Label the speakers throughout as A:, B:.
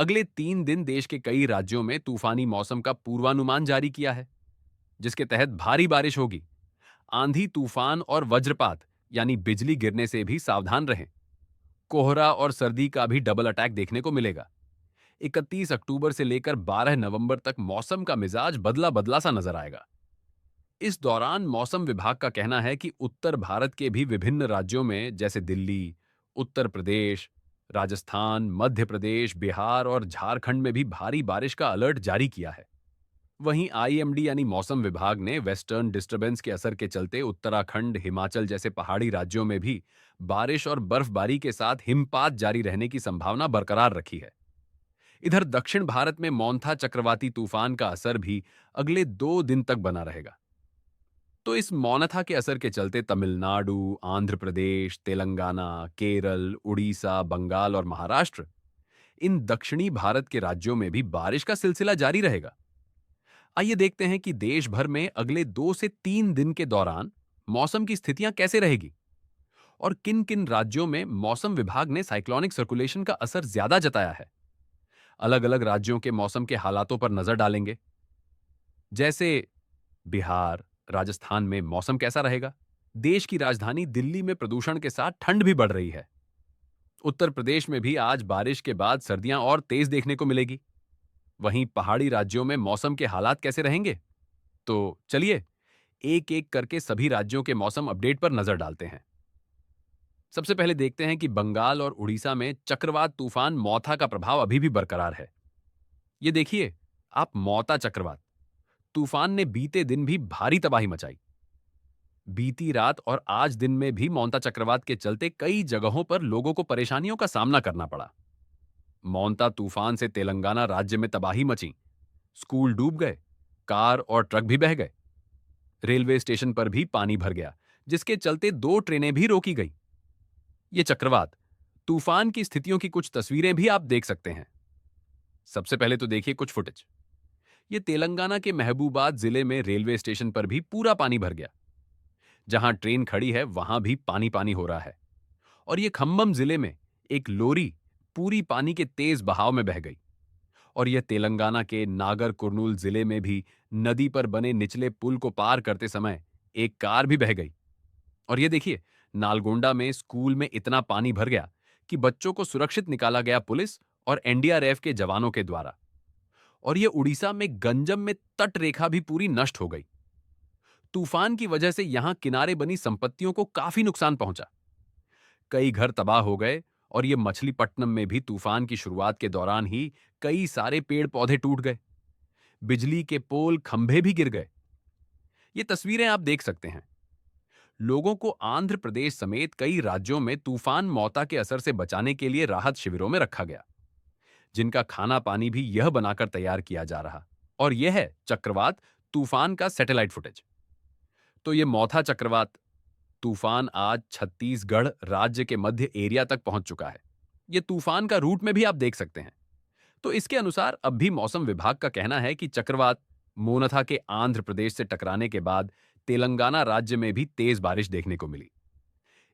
A: अगले 3 दिन देश के कई राज्यों में तूफानी मौसम का पूर्वानुमान जारी किया है, जिसके तहत भारी बारिश होगी। आंधी, तूफान और वज्रपात यानी बिजली गिरने से भी सावधान रहें। कोहरा और सर्दी का भी डबल अटैक देखने को मिलेगा। 31 अक्टूबर से लेकर 12 नवंबर तक मौसम का मिजाज बदला बदला सा नजर आएगा। इस दौरान मौसम विभाग का कहना है कि उत्तर भारत के भी विभिन्न राज्यों में जैसे दिल्ली, उत्तर प्रदेश, राजस्थान, मध्य प्रदेश, बिहार और झारखंड में भी भारी बारिश का अलर्ट जारी किया है। वहीं आईएमडी यानी मौसम विभाग ने वेस्टर्न डिस्टर्बेंस के असर के चलते उत्तराखंड, हिमाचल जैसे पहाड़ी राज्यों में भी बारिश और बर्फबारी के साथ हिमपात जारी रहने की संभावना बरकरार रखी है। इधर दक्षिण भारत में मॉन्था चक्रवाती तूफान का असर भी अगले 2 दिन तक बना रहेगा। तो इस मौनथा के असर के चलते तमिलनाडु, आंध्र प्रदेश, तेलंगाना, केरल, उड़ीसा, बंगाल और महाराष्ट्र, इन दक्षिणी भारत के राज्यों में भी बारिश का सिलसिला जारी रहेगा। आइए देखते हैं कि देश भर में अगले 2 से 3 दिन के दौरान मौसम की स्थितियां कैसे रहेगी और किन किन राज्यों में मौसम विभाग ने साइक्लोनिक सर्कुलेशन का असर ज्यादा जताया है। अलग अलग राज्यों के मौसम के हालातों पर नजर डालेंगे। जैसे बिहार, राजस्थान में मौसम कैसा रहेगा। देश की राजधानी दिल्ली में प्रदूषण के साथ ठंड भी बढ़ रही है। उत्तर प्रदेश में भी आज बारिश के बाद सर्दियां और तेज देखने को मिलेगी। वहीं पहाड़ी राज्यों में मौसम के हालात कैसे रहेंगे, तो चलिए एक एक करके सभी राज्यों के मौसम अपडेट पर नजर डालते हैं। सबसे पहले देखते हैं कि बंगाल और उड़ीसा में चक्रवात तूफान मौथा का प्रभाव अभी भी बरकरार है। ये देखिए, आप मौता चक्रवात तूफान ने बीते दिन भी भारी तबाही मचाई। बीती रात और आज दिन में भी मौंता चक्रवात के चलते कई जगहों पर लोगों को परेशानियों का सामना करना पड़ा। मौंता तूफान से तेलंगाना राज्य में तबाही मची। स्कूल डूब गए, कार और ट्रक भी बह गए। रेलवे स्टेशन पर भी पानी भर गया, जिसके चलते 2 ट्रेनें भी रोकी गई। ये चक्रवात तूफान की स्थितियों की कुछ तस्वीरें भी आप देख सकते हैं। सबसे पहले तो देखिए कुछ फुटेज। ये तेलंगाना के महबूबाद जिले में रेलवे स्टेशन पर भी पूरा पानी भर गया। जहां ट्रेन खड़ी है वहां भी पानी पानी हो रहा है। और ये खम्बम जिले में एक लोरी पूरी पानी के तेज बहाव में बह गई। और यह तेलंगाना के नागर कुर्नूल जिले में भी नदी पर बने निचले पुल को पार करते समय एक कार भी बह गई। और ये देखिए, नालगोंडा में स्कूल में इतना पानी भर गया कि बच्चों को सुरक्षित निकाला गया पुलिस और एनडीआरएफ के जवानों के द्वारा। और ये उड़ीसा में गंजम में तट रेखा भी पूरी नष्ट हो गई। तूफान की वजह से यहां किनारे बनी संपत्तियों को काफी नुकसान पहुंचा। कई घर तबाह हो गए और ये मछलीपट्टनम में भी तूफान की शुरुआत के दौरान ही कई सारे पेड़ पौधे टूट गए। बिजली के पोल खंभे भी गिर गए। ये तस्वीरें आप देख सकते हैं। लोगों को आंध्र प्रदेश समेत कई राज्यों में तूफान मौता के असर से बचाने के लिए राहत शिविरों में रखा गया, जिनका खाना पानी भी यह बनाकर तैयार किया जा रहा। और यह है चक्रवात तूफान का सैटेलाइट फुटेज। तो ये मौथा चक्रवात तूफान आज छत्तीसगढ़ राज्य के मध्य एरिया तक पहुंच चुका है। ये तूफान का रूट में भी आप देख सकते हैं। तो इसके अनुसार अब भी मौसम विभाग का कहना है कि चक्रवात मोनथा के आंध्र प्रदेश से टकराने के बाद तेलंगाना राज्य में भी तेज बारिश देखने को मिली।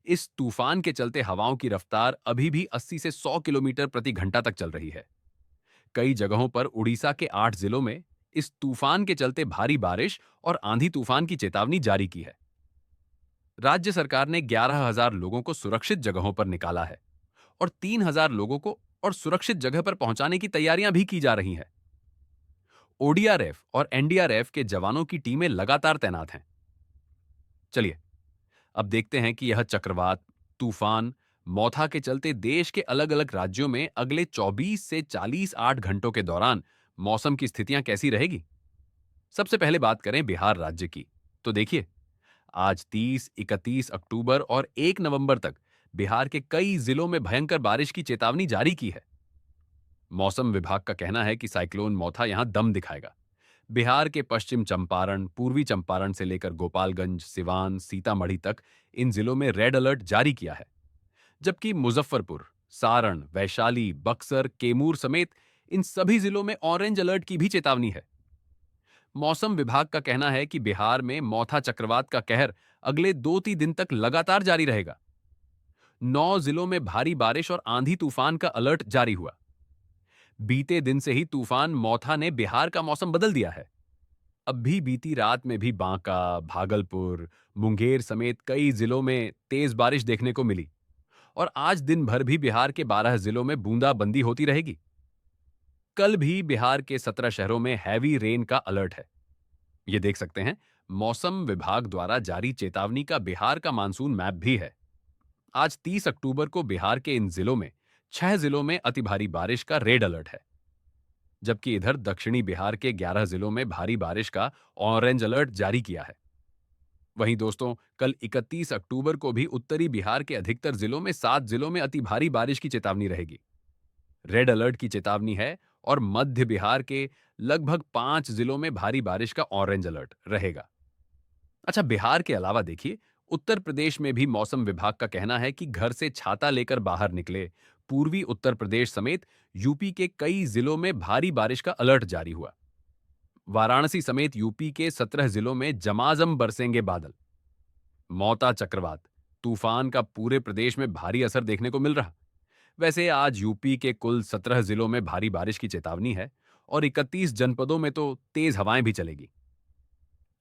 A: इस तूफान के चलते हवाओं की रफ्तार अभी भी 80 से 100 किलोमीटर प्रति घंटा तक चल रही है। कई जगहों पर उड़ीसा के 8 जिलों में इस तूफान के चलते भारी बारिश और आंधी तूफान की चेतावनी जारी की है। राज्य सरकार ने 11,000 लोगों को सुरक्षित जगहों पर निकाला है और 3,000 लोगों को और सुरक्षित जगह पर पहुंचाने की तैयारियां भी की जा रही हैं। ओडीआरएफ और एनडीआरएफ के जवानों की टीमें लगातार तैनात हैं। चलिए अब देखते हैं कि यह चक्रवात तूफान मौथा के चलते देश के अलग अलग राज्यों में अगले 24 से 48 घंटों के दौरान मौसम की स्थितियां कैसी रहेगी। सबसे पहले बात करें बिहार राज्य की। तो देखिए, आज 30, 31 अक्टूबर और 1 नवंबर तक बिहार के कई जिलों में भयंकर बारिश की चेतावनी जारी की है। मौसम विभाग का कहना है कि साइक्लोन मौथा यहां दम दिखाएगा। बिहार के पश्चिम चंपारण, पूर्वी चंपारण से लेकर गोपालगंज, सिवान, सीतामढ़ी तक इन जिलों में रेड अलर्ट जारी किया है। जबकि मुजफ्फरपुर, सारण, वैशाली, बक्सर, कैमूर समेत इन सभी जिलों में ऑरेंज अलर्ट की भी चेतावनी है। मौसम विभाग का कहना है कि बिहार में मौथा चक्रवात का कहर अगले 2-3 दिन तक लगातार जारी रहेगा। 9 जिलों में भारी बारिश और आंधी तूफान का अलर्ट जारी हुआ। बीते दिन से ही तूफान मौथा ने बिहार का मौसम बदल दिया है। अब भी बीती रात में भी बांका, भागलपुर, मुंगेर समेत कई जिलों में तेज बारिश देखने को मिली और आज दिन भर भी बिहार के 12 जिलों में बूंदाबंदी होती रहेगी। कल भी बिहार के 17 शहरों में हैवी रेन का अलर्ट है। ये देख सकते हैं, मौसम विभाग द्वारा जारी चेतावनी का बिहार का मानसून मैप भी है। आज 30 अक्टूबर को बिहार के इन जिलों में 6 जिलों में अति भारी बारिश का रेड अलर्ट है, जबकि इधर दक्षिणी बिहार के 11 जिलों में भारी बारिश का ऑरेंज अलर्ट जारी किया है। वहीं दोस्तों, कल 31 अक्टूबर को भी उत्तरी बिहार के अधिकतर जिलों में 7 जिलों में अति भारी बारिश की चेतावनी रहेगी। रेड अलर्ट की चेतावनी है और मध्य बिहार के लगभग 5 जिलों में भारी बारिश का ऑरेंज अलर्ट रहेगा। अच्छा, बिहार के अलावा देखिए, उत्तर प्रदेश में भी मौसम विभाग का कहना है कि घर से छाता लेकर बाहर निकले। पूर्वी उत्तर प्रदेश समेत यूपी के कई जिलों में भारी बारिश का अलर्ट जारी हुआ। वाराणसी समेत यूपी के 17 जिलों में झमाझम बरसेंगे बादल। मौता चक्रवात तूफान का पूरे प्रदेश में भारी असर देखने को मिल रहा। वैसे आज यूपी के कुल 17 जिलों में भारी बारिश की चेतावनी है और 31 जनपदों में तो तेज हवाएं भी चलेगी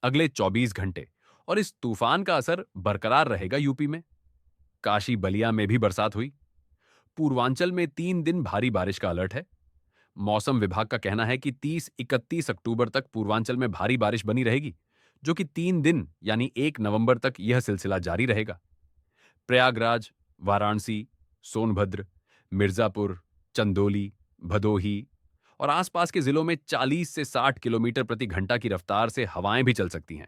A: अगले 24 घंटे। और इस तूफान का असर बरकरार रहेगा यूपी में। काशी बलिया में भी बरसात हुई। पूर्वांचल में 3 दिन भारी बारिश का अलर्ट है। मौसम विभाग का कहना है कि 30-31 अक्टूबर तक पूर्वांचल में भारी बारिश बनी रहेगी, जो कि 3 दिन यानी 1 नवंबर तक यह सिलसिला जारी रहेगा। प्रयागराज, वाराणसी, सोनभद्र, मिर्जापुर, चंदौली, भदोही और आसपास के जिलों में 40 से 60 किलोमीटर प्रति घंटा की रफ्तार से हवाएं भी चल सकती हैं।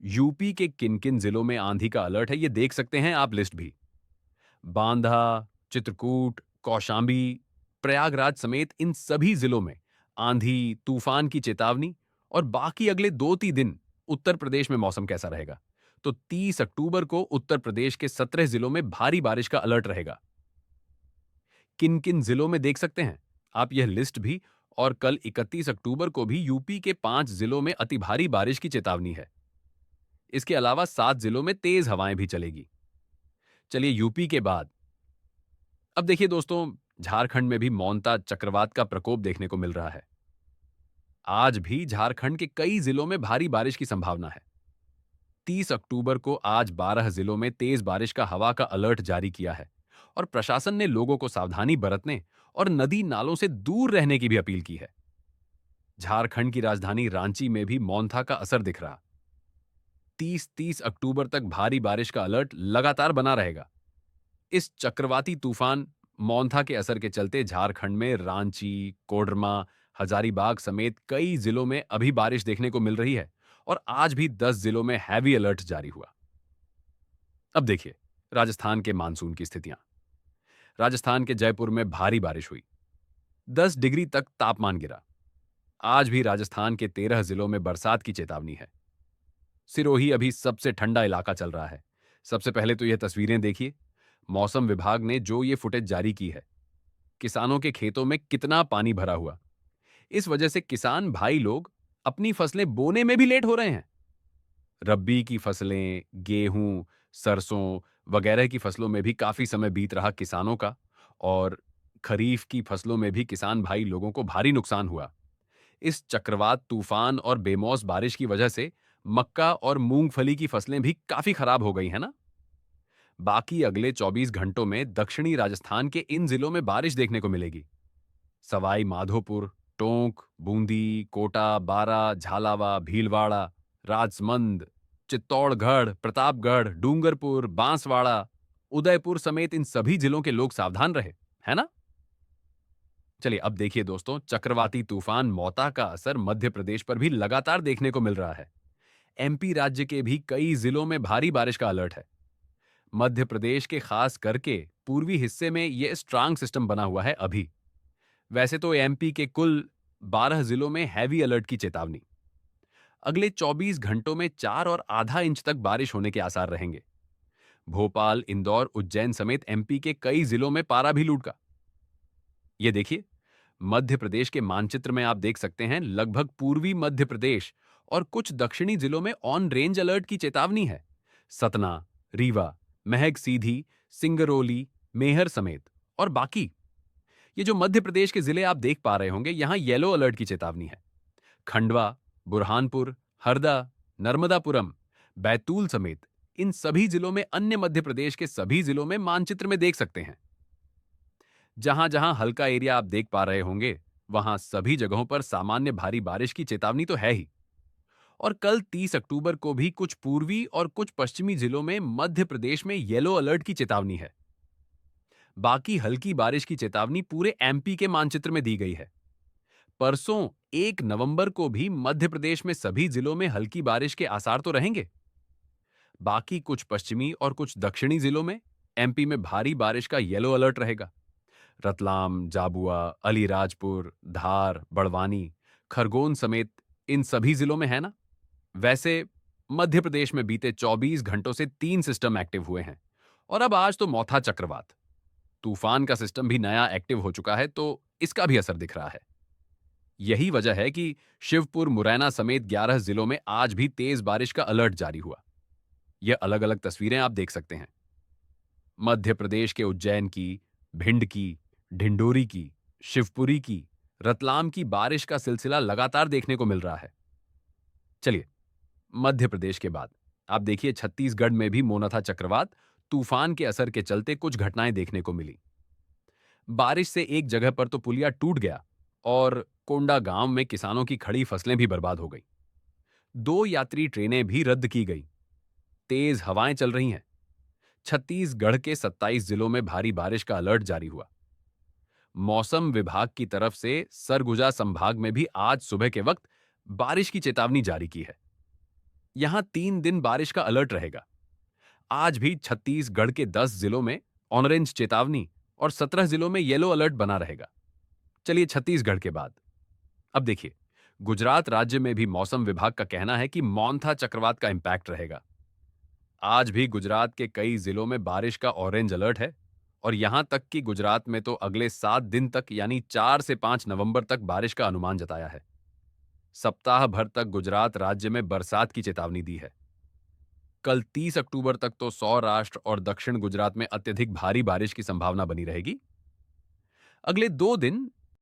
A: यूपी के किन किन जिलों में आंधी का अलर्ट है, ये देख सकते हैं आप लिस्ट भी। बांदा, चित्रकूट, कौशांबी, प्रयागराज समेत इन सभी जिलों में आंधी, तूफान की चेतावनी। और बाकी अगले 2-3 दिन उत्तर प्रदेश में मौसम कैसा रहेगा, तो 30 अक्टूबर को उत्तर प्रदेश के 17 जिलों में भारी बारिश का अलर्ट रहेगा। किन किन जिलों में देख सकते हैं आप यह लिस्ट भी। और कल 31 अक्टूबर को भी यूपी के 5 जिलों में अति भारी बारिश की चेतावनी है। इसके अलावा 7 जिलों में तेज हवाएं भी चलेगी। चलिए, यूपी के बाद अब देखिए दोस्तों, झारखंड में भी मौनता चक्रवात का प्रकोप देखने को मिल रहा है। आज भी झारखंड के कई जिलों में भारी बारिश की संभावना है। 30 अक्टूबर को आज 12 जिलों में तेज बारिश का हवा का अलर्ट जारी किया है और प्रशासन ने लोगों को सावधानी बरतने और नदी नालों से दूर रहने की भी अपील की है। झारखंड की राजधानी रांची में भी मौनता का असर दिख रहा। 30 अक्टूबर तक भारी बारिश का अलर्ट लगातार बना रहेगा। इस चक्रवाती तूफान मौनथा के असर के चलते झारखंड में रांची, कोडरमा, हजारीबाग समेत कई जिलों में अभी बारिश देखने को मिल रही है और आज भी 10 जिलों में हैवी अलर्ट जारी हुआ। अब देखिए राजस्थान के मानसून की स्थितियां। राजस्थान के जयपुर में भारी बारिश हुई। 10 डिग्री तक तापमान गिरा। आज भी राजस्थान के 13 जिलों में बरसात की चेतावनी है। सिरोही अभी सबसे ठंडा इलाका चल रहा है। सबसे पहले तो यह तस्वीरें देखिए। मौसम विभाग ने जो ये फुटेज जारी की है, किसानों के खेतों में कितना पानी भरा हुआ। इस वजह से किसान भाई लोग अपनी फसलें बोने में भी लेट हो रहे हैं। रब्बी की फसलें, गेहूं, सरसों वगैरह की फसलों में भी काफी समय बीत रहा किसानों का और खरीफ की फसलों में भी किसान भाई लोगों को भारी नुकसान हुआ। इस चक्रवात तूफान और बेमौस बारिश की वजह से मक्का और मूंगफली की फसलें भी काफी खराब हो गई हैं ना। बाकी अगले 24 घंटों में दक्षिणी राजस्थान के इन जिलों में बारिश देखने को मिलेगी। सवाई माधोपुर, टोंक, बूंदी, कोटा, बारा, झालावा, भीलवाड़ा, राजसमंद, चित्तौड़गढ़, प्रतापगढ़, डूंगरपुर, बांसवाड़ा, उदयपुर समेत इन सभी जिलों के लोग सावधान रहे, है ना। चलिए अब देखिए दोस्तों, चक्रवाती तूफान मौता का असर मध्य प्रदेश पर भी लगातार देखने को मिल रहा है। एमपी राज्य के भी कई जिलों में भारी बारिश का अलर्ट है। मध्य प्रदेश के खास करके पूर्वी हिस्से में यह स्ट्रांग सिस्टम बना हुआ है अभी। वैसे तो एमपी के कुल 12 जिलों में हैवी अलर्ट की चेतावनी। अगले 24 घंटों में 4 और आधा इंच तक बारिश होने के आसार रहेंगे। भोपाल, इंदौर, उज्जैन समेत एमपी के कई जिलों में पारा भी लुढ़का। ये देखिए, मध्य प्रदेश के मानचित्र में आप देख सकते हैं लगभग पूर्वी मध्य प्रदेश और कुछ दक्षिणी जिलों में ऑन रेंज अलर्ट की चेतावनी है। सतना, रीवा, महग सीधी, सिंगरौली, मेहर समेत और बाकी ये जो मध्य प्रदेश के जिले आप देख पा रहे होंगे, यहां येलो अलर्ट की चेतावनी है। खंडवा, बुरहानपुर, हरदा, नर्मदापुरम, बैतूल समेत इन सभी जिलों में अन्य मध्य प्रदेश के सभी जिलों में मानचित्र में देख सकते हैं। जहां जहां हल्का एरिया आप देख पा रहे होंगे, वहां सभी जगहों पर सामान्य भारी बारिश की चेतावनी तो है ही। और कल 30 अक्टूबर को भी कुछ पूर्वी और कुछ पश्चिमी जिलों में मध्य प्रदेश में येलो अलर्ट की चेतावनी है। बाकी हल्की बारिश की चेतावनी पूरे एमपी के मानचित्र में दी गई है। परसों 1 नवंबर को भी मध्य प्रदेश में सभी जिलों में हल्की बारिश के आसार तो रहेंगे। बाकी कुछ पश्चिमी और कुछ दक्षिणी जिलों में एमपी में भारी बारिश का येलो अलर्ट रहेगा। रतलाम, जाबुआ, अलीराजपुर, धार, बड़वानी, खरगोन समेत इन सभी जिलों में है ना। वैसे मध्य प्रदेश में बीते 24 घंटों से 3 सिस्टम एक्टिव हुए हैं और अब आज तो मौथा चक्रवात तूफान का सिस्टम भी नया एक्टिव हो चुका है, तो इसका भी असर दिख रहा है। यही वजह है कि शिवपुर, मुरैना समेत 11 जिलों में आज भी तेज बारिश का अलर्ट जारी हुआ। यह अलग अलग तस्वीरें आप देख सकते हैं। मध्य प्रदेश के उज्जैन की, भिंड की, ढिंडोरी की, शिवपुरी की, रतलाम की बारिश का सिलसिला लगातार देखने को मिल रहा है। चलिए, मध्य प्रदेश के बाद आप देखिए छत्तीसगढ़ में भी मोनाथा चक्रवात तूफान के असर के चलते कुछ घटनाएं देखने को मिली। बारिश से एक जगह पर तो पुलिया टूट गया और कोंडा गांव में किसानों की खड़ी फसलें भी बर्बाद हो गई। 2 यात्री ट्रेनें भी रद्द की गई। तेज हवाएं चल रही हैं। छत्तीसगढ़ के 27 जिलों में भारी बारिश का अलर्ट जारी हुआ। मौसम विभाग की तरफ से सरगुजा संभाग में भी आज सुबह के वक्त बारिश की चेतावनी जारी की है। यहां 3 दिन बारिश का अलर्ट रहेगा। आज भी छत्तीसगढ़ के 10 जिलों में ऑरेंज चेतावनी और 17 जिलों में येलो अलर्ट बना रहेगा। चलिए छत्तीसगढ़ के बाद अब देखिए, गुजरात राज्य में भी मौसम विभाग का कहना है कि मॉन्था चक्रवात का इंपैक्ट रहेगा। आज भी गुजरात के कई जिलों में बारिश का ऑरेंज अलर्ट है और यहां तक कि गुजरात में तो अगले 7 दिन तक यानी 4 से 5 नवंबर तक बारिश का अनुमान जताया है। सप्ताह भर तक गुजरात राज्य में बरसात की चेतावनी दी है। कल 30 अक्टूबर तक तो सौराष्ट्र और दक्षिण गुजरात में अत्यधिक भारी बारिश की संभावना बनी रहेगी। अगले 2 दिन